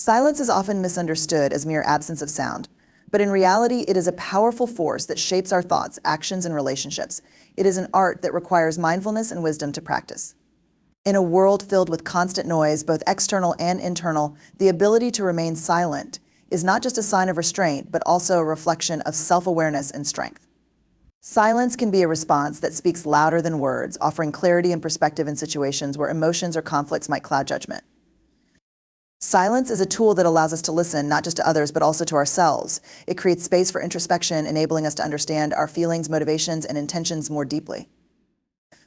Silence is often misunderstood as mere absence of sound, but in reality, it is a powerful force that shapes our thoughts, actions, and relationships. It is an art that requires mindfulness and wisdom to practice. In a world filled with constant noise, both external and internal, the ability to remain silent is not just a sign of restraint, but also a reflection of self-awareness and strength. Silence can be a response that speaks louder than words, offering clarity and perspective in situations where emotions or conflicts might cloud judgment. Silence is a tool that allows us to listen not just to others, but also to ourselves. It creates space for introspection, enabling us to understand our feelings, motivations, and intentions more deeply.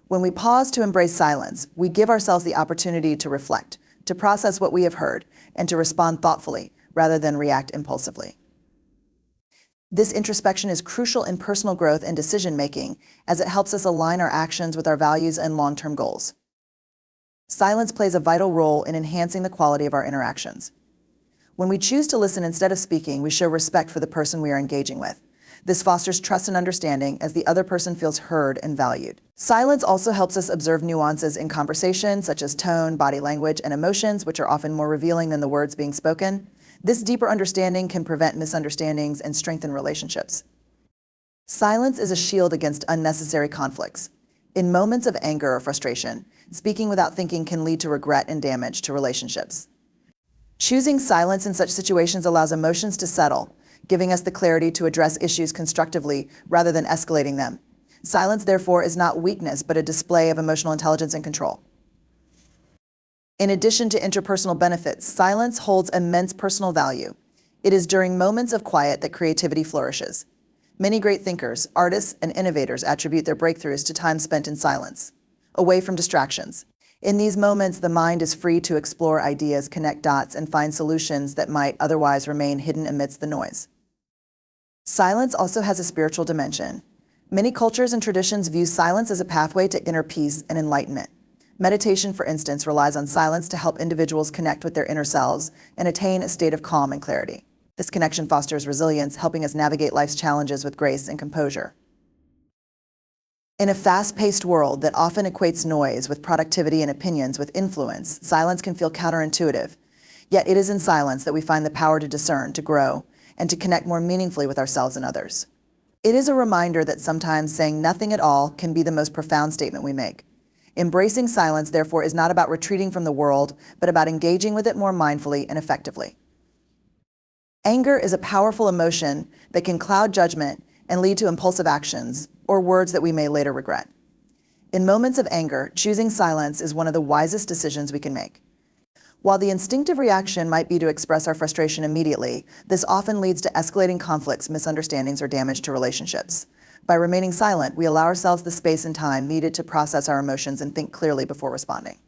When we pause to embrace silence, we give ourselves the opportunity to reflect, to process what we have heard, and to respond thoughtfully rather than react impulsively. This introspection is crucial in personal growth and decision-making, as it helps us align our actions with our values and long-term goals. Silence plays a vital role in enhancing the quality of our interactions. When we choose to listen instead of speaking, we show respect for the person we are engaging with. This fosters trust and understanding as the other person feels heard and valued. Silence also helps us observe nuances in conversation, such as tone, body language, and emotions, which are often more revealing than the words being spoken. This deeper understanding can prevent misunderstandings and strengthen relationships. Silence is a shield against unnecessary conflicts. In moments of anger or frustration, speaking without thinking can lead to regret and damage to relationships. Choosing silence in such situations allows emotions to settle, giving us the clarity to address issues constructively rather than escalating them. Silence, therefore, is not weakness, but a display of emotional intelligence and control. In addition to interpersonal benefits, silence holds immense personal value. It is during moments of quiet that creativity flourishes. Many great thinkers, artists, and innovators attribute their breakthroughs to time spent in silence, away from distractions. In these moments, the mind is free to explore ideas, connect dots, and find solutions that might otherwise remain hidden amidst the noise. Silence also has a spiritual dimension. Many cultures and traditions view silence as a pathway to inner peace and enlightenment. Meditation, for instance, relies on silence to help individuals connect with their inner selves and attain a state of calm and clarity. This connection fosters resilience, helping us navigate life's challenges with grace and composure. In a fast-paced world that often equates noise with productivity and opinions with influence, silence can feel counterintuitive. Yet it is in silence that we find the power to discern, to grow, and to connect more meaningfully with ourselves and others. It is a reminder that sometimes saying nothing at all can be the most profound statement we make. Embracing silence, therefore, is not about retreating from the world, but about engaging with it more mindfully and effectively. Anger is a powerful emotion that can cloud judgment and lead to impulsive actions or words that we may later regret. In moments of anger, choosing silence is one of the wisest decisions we can make. While the instinctive reaction might be to express our frustration immediately, this often leads to escalating conflicts, misunderstandings, or damage to relationships. By remaining silent, we allow ourselves the space and time needed to process our emotions and think clearly before responding.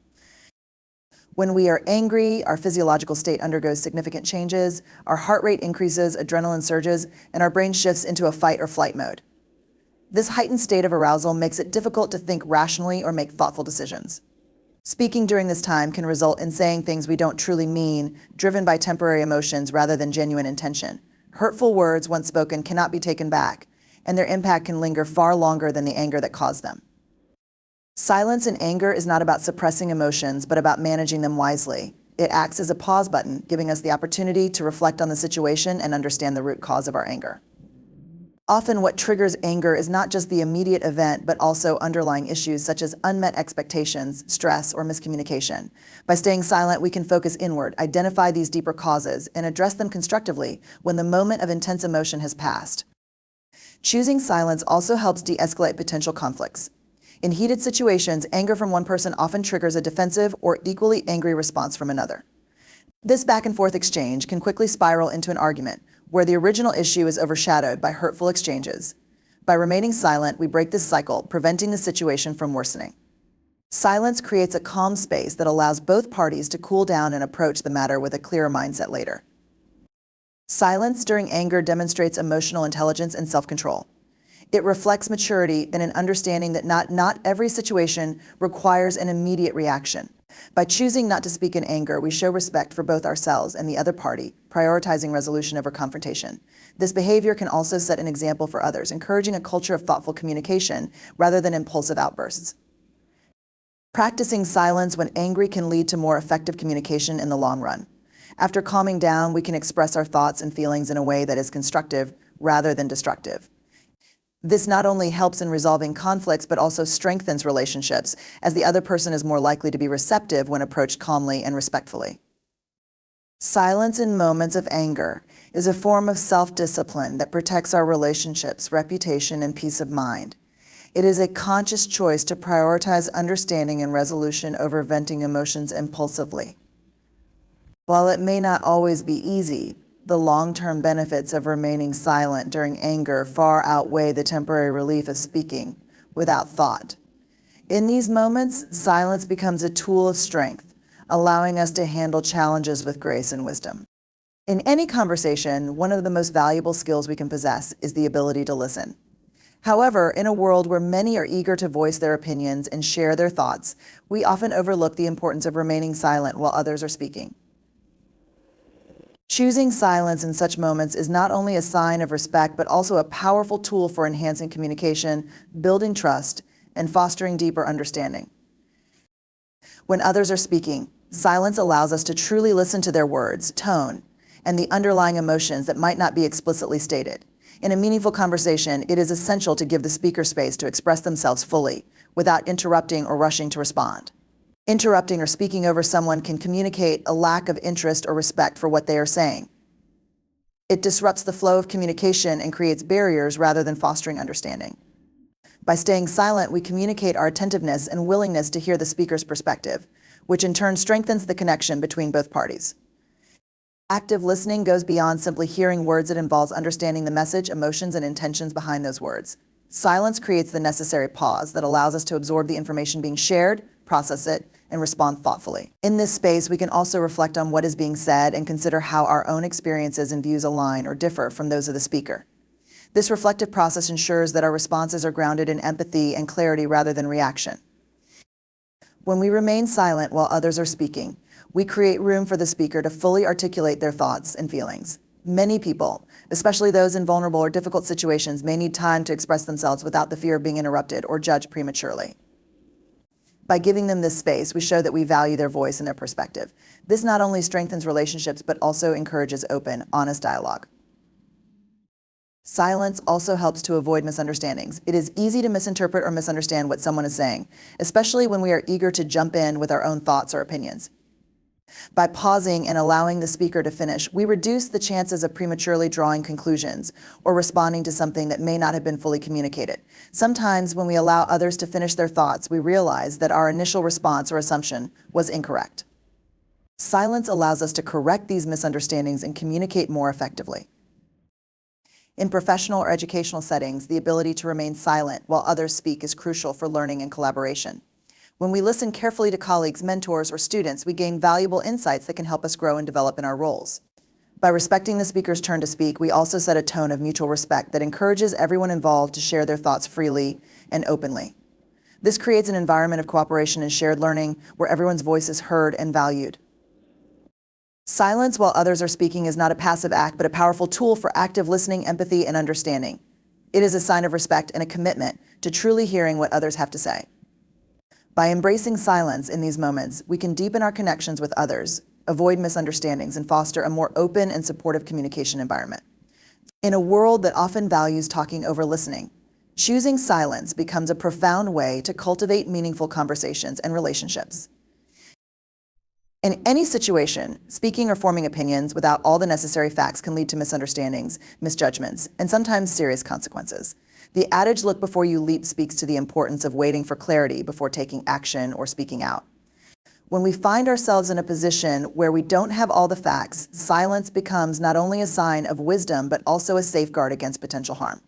When we are angry, our physiological state undergoes significant changes, our heart rate increases, adrenaline surges, and our brain shifts into a fight or flight mode. This heightened state of arousal makes it difficult to think rationally or make thoughtful decisions. Speaking during this time can result in saying things we don't truly mean, driven by temporary emotions rather than genuine intention. Hurtful words, once spoken, cannot be taken back, and their impact can linger far longer than the anger that caused them. Silence in anger is not about suppressing emotions, but about managing them wisely. It acts as a pause button, giving us the opportunity to reflect on the situation and understand the root cause of our anger. Often what triggers anger is not just the immediate event, but also underlying issues such as unmet expectations, stress, or miscommunication. By staying silent, we can focus inward, identify these deeper causes, and address them constructively when the moment of intense emotion has passed. Choosing silence also helps de-escalate potential conflicts. In heated situations, anger from one person often triggers a defensive or equally angry response from another. This back-and-forth exchange can quickly spiral into an argument, where the original issue is overshadowed by hurtful exchanges. By remaining silent, we break this cycle, preventing the situation from worsening. Silence creates a calm space that allows both parties to cool down and approach the matter with a clearer mindset later. Silence during anger demonstrates emotional intelligence and self-control. It reflects maturity and an understanding that not every situation requires an immediate reaction. By choosing not to speak in anger, we show respect for both ourselves and the other party, prioritizing resolution over confrontation. This behavior can also set an example for others, encouraging a culture of thoughtful communication rather than impulsive outbursts. Practicing silence when angry can lead to more effective communication in the long run. After calming down, we can express our thoughts and feelings in a way that is constructive rather than destructive. This not only helps in resolving conflicts, but also strengthens relationships, as the other person is more likely to be receptive when approached calmly and respectfully. Silence in moments of anger is a form of self-discipline that protects our relationships, reputation, and peace of mind. It is a conscious choice to prioritize understanding and resolution over venting emotions impulsively. While it may not always be easy, the long-term benefits of remaining silent during anger far outweigh the temporary relief of speaking without thought. In these moments, silence becomes a tool of strength, allowing us to handle challenges with grace and wisdom. In any conversation, one of the most valuable skills we can possess is the ability to listen. However, in a world where many are eager to voice their opinions and share their thoughts, we often overlook the importance of remaining silent while others are speaking. Choosing silence in such moments is not only a sign of respect, but also a powerful tool for enhancing communication, building trust, and fostering deeper understanding. When others are speaking, silence allows us to truly listen to their words, tone, and the underlying emotions that might not be explicitly stated. In a meaningful conversation, it is essential to give the speaker space to express themselves fully, without interrupting or rushing to respond. Interrupting or speaking over someone can communicate a lack of interest or respect for what they are saying. It disrupts the flow of communication and creates barriers rather than fostering understanding. By staying silent, we communicate our attentiveness and willingness to hear the speaker's perspective, which in turn strengthens the connection between both parties. Active listening goes beyond simply hearing words. It involves understanding the message, emotions, and intentions behind those words. Silence creates the necessary pause that allows us to absorb the information being shared, process it, and respond thoughtfully. In this space, we can also reflect on what is being said and consider how our own experiences and views align or differ from those of the speaker. This reflective process ensures that our responses are grounded in empathy and clarity rather than reaction. When we remain silent while others are speaking, we create room for the speaker to fully articulate their thoughts and feelings. Many people, especially those in vulnerable or difficult situations, may need time to express themselves without the fear of being interrupted or judged prematurely. By giving them this space, we show that we value their voice and their perspective. This not only strengthens relationships, but also encourages open, honest dialogue. Silence also helps to avoid misunderstandings. It is easy to misinterpret or misunderstand what someone is saying, especially when we are eager to jump in with our own thoughts or opinions. By pausing and allowing the speaker to finish, we reduce the chances of prematurely drawing conclusions or responding to something that may not have been fully communicated. Sometimes when we allow others to finish their thoughts, we realize that our initial response or assumption was incorrect. Silence allows us to correct these misunderstandings and communicate more effectively. In professional or educational settings, the ability to remain silent while others speak is crucial for learning and collaboration. When we listen carefully to colleagues, mentors, or students, we gain valuable insights that can help us grow and develop in our roles. By respecting the speaker's turn to speak, we also set a tone of mutual respect that encourages everyone involved to share their thoughts freely and openly. This creates an environment of cooperation and shared learning where everyone's voice is heard and valued. Silence while others are speaking is not a passive act, but a powerful tool for active listening, empathy, and understanding. It is a sign of respect and a commitment to truly hearing what others have to say. By embracing silence in these moments, we can deepen our connections with others, avoid misunderstandings, and foster a more open and supportive communication environment. In a world that often values talking over listening, choosing silence becomes a profound way to cultivate meaningful conversations and relationships. In any situation, speaking or forming opinions without all the necessary facts can lead to misunderstandings, misjudgments, and sometimes serious consequences. The adage, "look before you leap," speaks to the importance of waiting for clarity before taking action or speaking out. When we find ourselves in a position where we don't have all the facts, silence becomes not only a sign of wisdom, but also a safeguard against potential harm.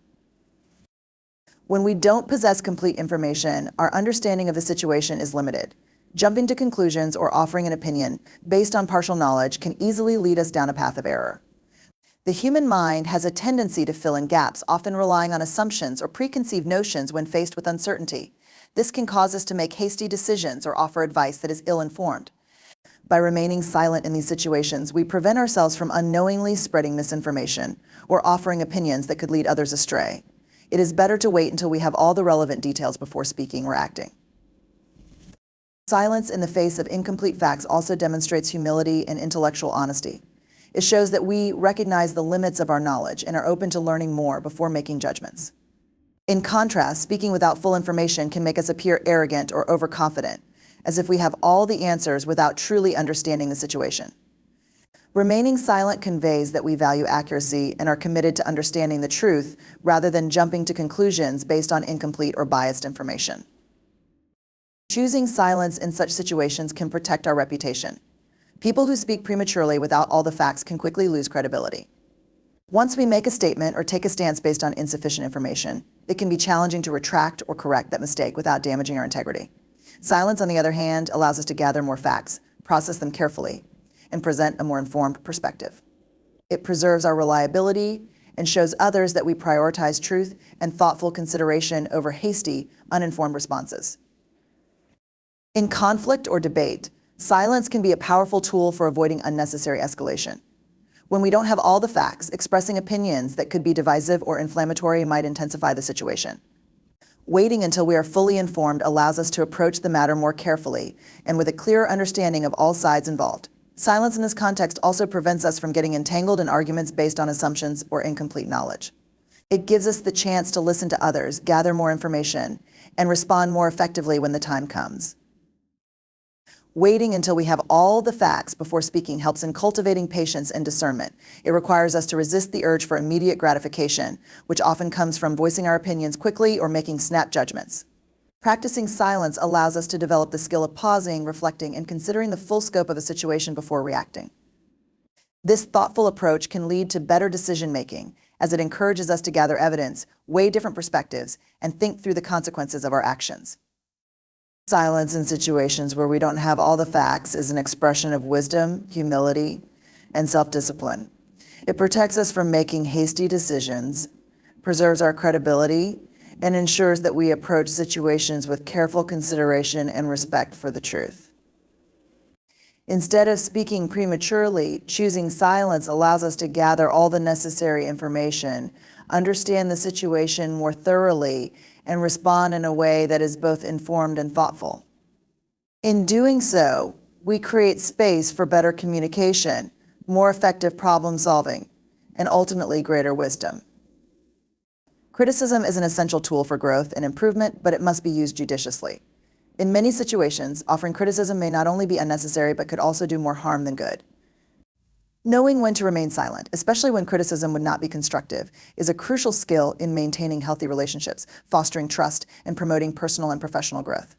When we don't possess complete information, our understanding of the situation is limited. Jumping to conclusions or offering an opinion based on partial knowledge can easily lead us down a path of error. The human mind has a tendency to fill in gaps, often relying on assumptions or preconceived notions when faced with uncertainty. This can cause us to make hasty decisions or offer advice that is ill-informed. By remaining silent in these situations, we prevent ourselves from unknowingly spreading misinformation or offering opinions that could lead others astray. It is better to wait until we have all the relevant details before speaking or acting. Silence in the face of incomplete facts also demonstrates humility and intellectual honesty. It shows that we recognize the limits of our knowledge and are open to learning more before making judgments. In contrast, speaking without full information can make us appear arrogant or overconfident, as if we have all the answers without truly understanding the situation. Remaining silent conveys that we value accuracy and are committed to understanding the truth rather than jumping to conclusions based on incomplete or biased information. Choosing silence in such situations can protect our reputation. People who speak prematurely without all the facts can quickly lose credibility. Once we make a statement or take a stance based on insufficient information, it can be challenging to retract or correct that mistake without damaging our integrity. Silence, on the other hand, allows us to gather more facts, process them carefully, and present a more informed perspective. It preserves our reliability and shows others that we prioritize truth and thoughtful consideration over hasty, uninformed responses. In conflict or debate, silence can be a powerful tool for avoiding unnecessary escalation. When we don't have all the facts, expressing opinions that could be divisive or inflammatory might intensify the situation. Waiting until we are fully informed allows us to approach the matter more carefully and with a clearer understanding of all sides involved. Silence in this context also prevents us from getting entangled in arguments based on assumptions or incomplete knowledge. It gives us the chance to listen to others, gather more information, and respond more effectively when the time comes. Waiting until we have all the facts before speaking helps in cultivating patience and discernment. It requires us to resist the urge for immediate gratification, which often comes from voicing our opinions quickly or making snap judgments. Practicing silence allows us to develop the skill of pausing, reflecting, and considering the full scope of a situation before reacting. This thoughtful approach can lead to better decision-making, as it encourages us to gather evidence, weigh different perspectives, and think through the consequences of our actions. Silence in situations where we don't have all the facts is an expression of wisdom, humility, and self-discipline. It protects us from making hasty decisions, preserves our credibility, and ensures that we approach situations with careful consideration and respect for the truth. Instead of speaking prematurely, choosing silence allows us to gather all the necessary information, understand the situation more thoroughly, and respond in a way that is both informed and thoughtful. In doing so, we create space for better communication, more effective problem solving, and ultimately greater wisdom. Criticism is an essential tool for growth and improvement, but it must be used judiciously. In many situations, offering criticism may not only be unnecessary, but could also do more harm than good. Knowing when to remain silent, especially when criticism would not be constructive, is a crucial skill in maintaining healthy relationships, fostering trust, and promoting personal and professional growth.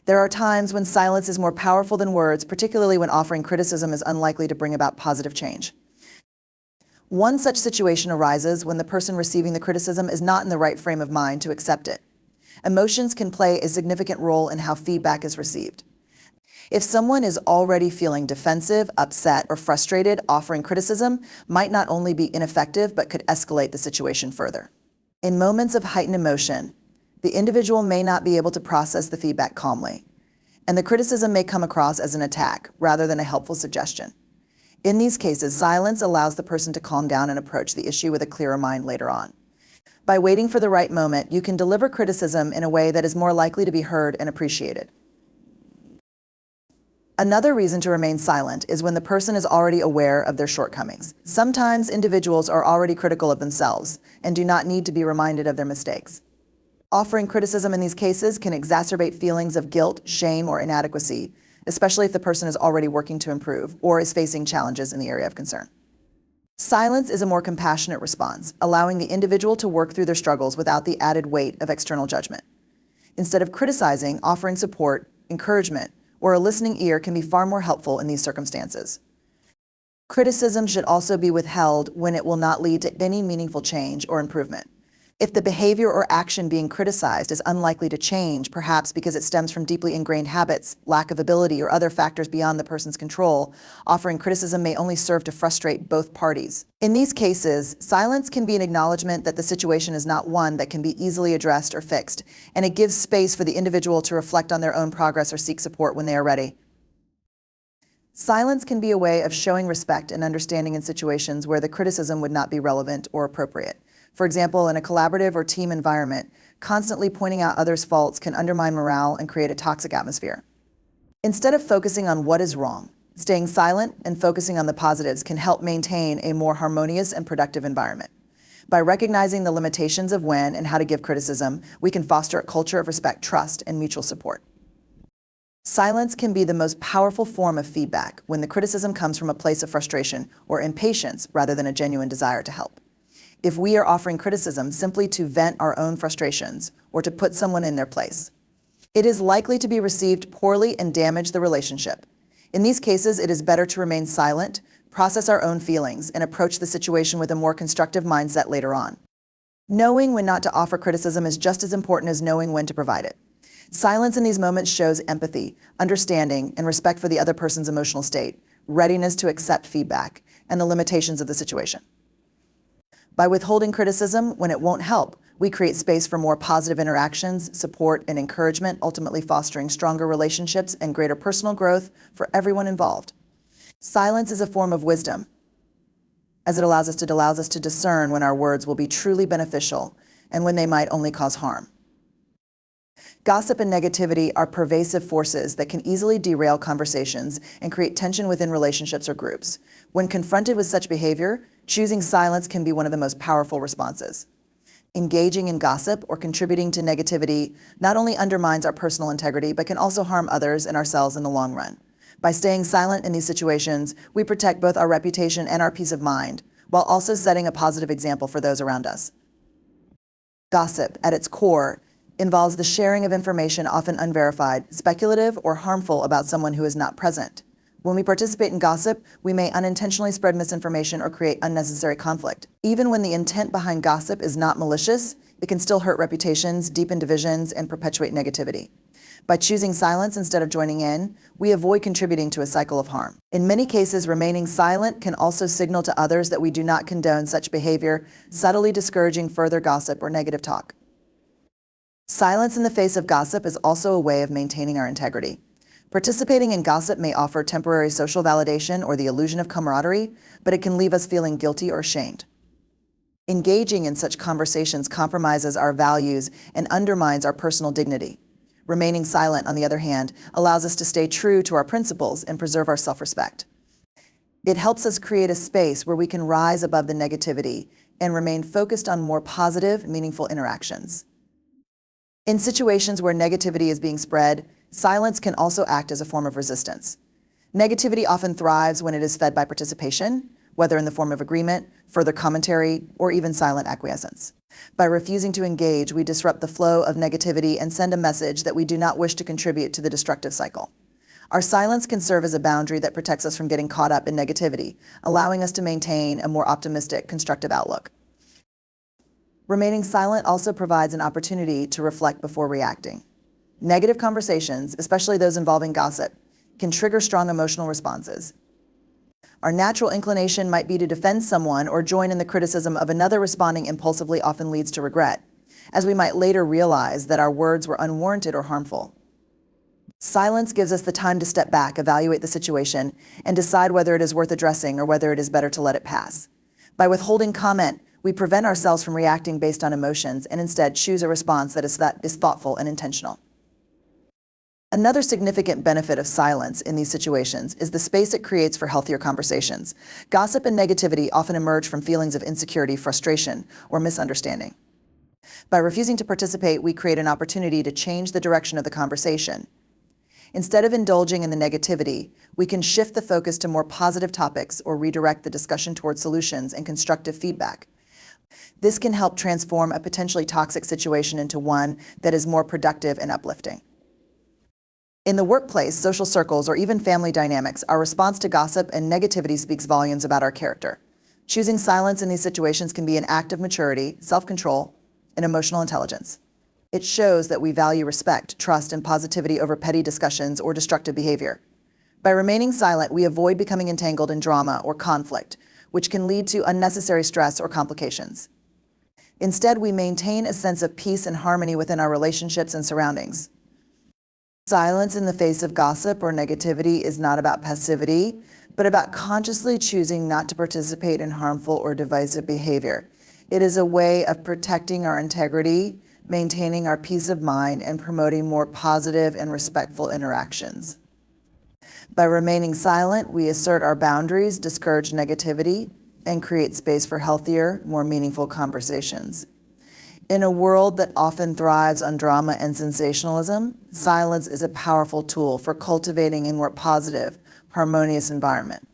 There are times when silence is more powerful than words, particularly when offering criticism is unlikely to bring about positive change. One such situation arises when the person receiving the criticism is not in the right frame of mind to accept it. Emotions can play a significant role in how feedback is received. If someone is already feeling defensive, upset, or frustrated, offering criticism might not only be ineffective, but could escalate the situation further. In moments of heightened emotion, the individual may not be able to process the feedback calmly, and the criticism may come across as an attack rather than a helpful suggestion. In these cases, silence allows the person to calm down and approach the issue with a clearer mind later on. By waiting for the right moment, you can deliver criticism in a way that is more likely to be heard and appreciated. Another reason to remain silent is when the person is already aware of their shortcomings. Sometimes individuals are already critical of themselves and do not need to be reminded of their mistakes. Offering criticism in these cases can exacerbate feelings of guilt, shame, or inadequacy, especially if the person is already working to improve or is facing challenges in the area of concern. Silence is a more compassionate response, allowing the individual to work through their struggles without the added weight of external judgment. Instead of criticizing, offering support, encouragement, or a listening ear can be far more helpful in these circumstances. Criticism should also be withheld when it will not lead to any meaningful change or improvement. If the behavior or action being criticized is unlikely to change, perhaps because it stems from deeply ingrained habits, lack of ability, or other factors beyond the person's control, offering criticism may only serve to frustrate both parties. In these cases, silence can be an acknowledgement that the situation is not one that can be easily addressed or fixed, and it gives space for the individual to reflect on their own progress or seek support when they are ready. Silence can be a way of showing respect and understanding in situations where the criticism would not be relevant or appropriate. For example, in a collaborative or team environment, constantly pointing out others' faults can undermine morale and create a toxic atmosphere. Instead of focusing on what is wrong, staying silent and focusing on the positives can help maintain a more harmonious and productive environment. By recognizing the limitations of when and how to give criticism, we can foster a culture of respect, trust, and mutual support. Silence can be the most powerful form of feedback when the criticism comes from a place of frustration or impatience rather than a genuine desire to help. If we are offering criticism simply to vent our own frustrations or to put someone in their place, it is likely to be received poorly and damage the relationship. In these cases, it is better to remain silent, process our own feelings, and approach the situation with a more constructive mindset later on. Knowing when not to offer criticism is just as important as knowing when to provide it. Silence in these moments shows empathy, understanding, and respect for the other person's emotional state, readiness to accept feedback, and the limitations of the situation. By withholding criticism when it won't help, we create space for more positive interactions, support, and encouragement, ultimately fostering stronger relationships and greater personal growth for everyone involved. Silence is a form of wisdom, as it allows us to discern when our words will be truly beneficial and when they might only cause harm. Gossip and negativity are pervasive forces that can easily derail conversations and create tension within relationships or groups. When confronted with such behavior, choosing silence can be one of the most powerful responses. Engaging in gossip or contributing to negativity not only undermines our personal integrity, but can also harm others and ourselves in the long run. By staying silent in these situations, we protect both our reputation and our peace of mind, while also setting a positive example for those around us. Gossip, at its core, involves the sharing of information often unverified, speculative, or harmful about someone who is not present. When we participate in gossip, we may unintentionally spread misinformation or create unnecessary conflict. Even when the intent behind gossip is not malicious, it can still hurt reputations, deepen divisions, and perpetuate negativity. By choosing silence instead of joining in, we avoid contributing to a cycle of harm. In many cases, remaining silent can also signal to others that we do not condone such behavior, subtly discouraging further gossip or negative talk. Silence in the face of gossip is also a way of maintaining our integrity. Participating in gossip may offer temporary social validation or the illusion of camaraderie, but it can leave us feeling guilty or ashamed. Engaging in such conversations compromises our values and undermines our personal dignity. Remaining silent, on the other hand, allows us to stay true to our principles and preserve our self-respect. It helps us create a space where we can rise above the negativity and remain focused on more positive, meaningful interactions. In situations where negativity is being spread, silence can also act as a form of resistance. Negativity often thrives when it is fed by participation, whether in the form of agreement, further commentary, or even silent acquiescence. By refusing to engage, we disrupt the flow of negativity and send a message that we do not wish to contribute to the destructive cycle. Our silence can serve as a boundary that protects us from getting caught up in negativity, allowing us to maintain a more optimistic, constructive outlook. Remaining silent also provides an opportunity to reflect before reacting. Negative conversations, especially those involving gossip, can trigger strong emotional responses. Our natural inclination might be to defend someone or join in the criticism of another. Responding impulsively often leads to regret, as we might later realize that our words were unwarranted or harmful. Silence gives us the time to step back, evaluate the situation, and decide whether it is worth addressing or whether it is better to let it pass. By withholding comment, we prevent ourselves from reacting based on emotions and instead choose a response that is thoughtful and intentional. Another significant benefit of silence in these situations is the space it creates for healthier conversations. Gossip and negativity often emerge from feelings of insecurity, frustration, or misunderstanding. By refusing to participate, we create an opportunity to change the direction of the conversation. Instead of indulging in the negativity, we can shift the focus to more positive topics or redirect the discussion toward solutions and constructive feedback. This can help transform a potentially toxic situation into one that is more productive and uplifting. In the workplace, social circles, or even family dynamics, our response to gossip and negativity speaks volumes about our character. Choosing silence in these situations can be an act of maturity, self-control, and emotional intelligence. It shows that we value respect, trust, and positivity over petty discussions or destructive behavior. By remaining silent, we avoid becoming entangled in drama or conflict, which can lead to unnecessary stress or complications. Instead, we maintain a sense of peace and harmony within our relationships and surroundings. Silence in the face of gossip or negativity is not about passivity, but about consciously choosing not to participate in harmful or divisive behavior. It is a way of protecting our integrity, maintaining our peace of mind, and promoting more positive and respectful interactions. By remaining silent, we assert our boundaries, discourage negativity, and create space for healthier, more meaningful conversations. In a world that often thrives on drama and sensationalism, silence is a powerful tool for cultivating a more positive, harmonious environment.